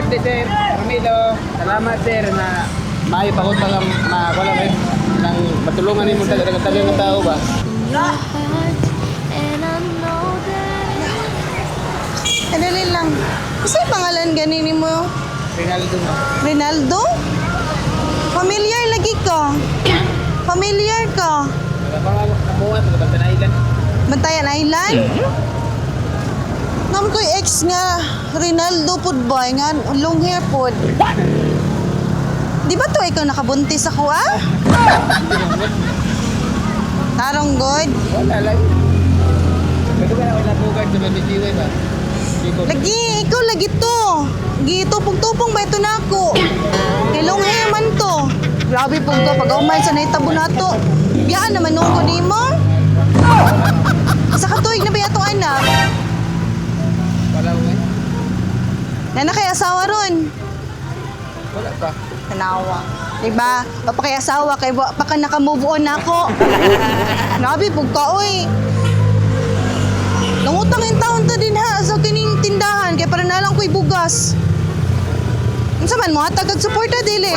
birthday, sir. Ramilo, salamat, sir, na maayo pa ko tagang wala rin nang matulungan ni mo tagang ng tao ba? Kadali lang. Kasi pangalan ganini mo? Rinaldo mo. Rinaldo? Familiar lagi ka. Familiar ka. Nagapang kamuha, pagkabantan na ilan. Bantayan Island? Nam ko'y ex nga Rinaldo pud boy nga long hair pud. Di ba to ikaw nakabuntis ako ah? Tarong good. Wala lang. Pwede ba na ako nabugat sa mabitiway ba? Lagi, ikaw lagi to. Tupong-tupong ba ito na ako? Kay long hair man to. Grabe po ko pag umay sa naitabo na to. Biyaan naman nung ko ni mo. Sa katuig na ba itong anak? Wala ko eh. Na kay asawa ron. Wala pa. Tanawa. Diba? Papakay asawa kay pa ka naka-move on na ako. Grabe po ka, oy. Nangutang yung taon to din ha sa kining tindahan kaya para nalang ko'y bugas. Unsa man mo hatag kag suporta dili.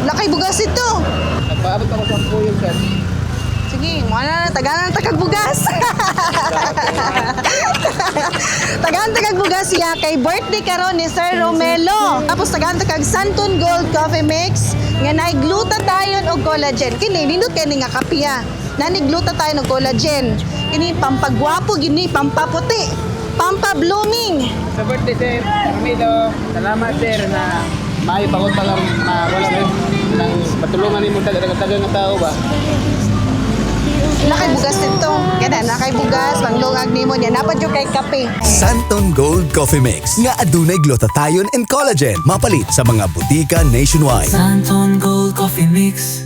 Lakay bugas ito. Nagpaabot ako sa puyong, sir. Sige, mo na tagalan tagag bugas. Tagalan tagag bugas siya kay birthday karon ni Sir Romelo. Tapos tagalan tagag Santon Gold Coffee Mix nga naay gluta tayo og collagen. Kini nindot kani nga kapiya. Nanigluta tayo ng collagen. Kini pampagwapo gini, pampaputi, pampa-blooming. Sa birthday, sir. Ramilo, salamat, sir, na maayo pa ko tagang wala rin nang matulungan ni mo tagang ng tao ba? Nakay bugas dito. Kada nakay bugas, panglungag nimo niya. Napad yung kay kape. Santon Gold Coffee Mix nga adunay glutathione and collagen mapalit sa mga butika nationwide. Santon Gold Coffee Mix.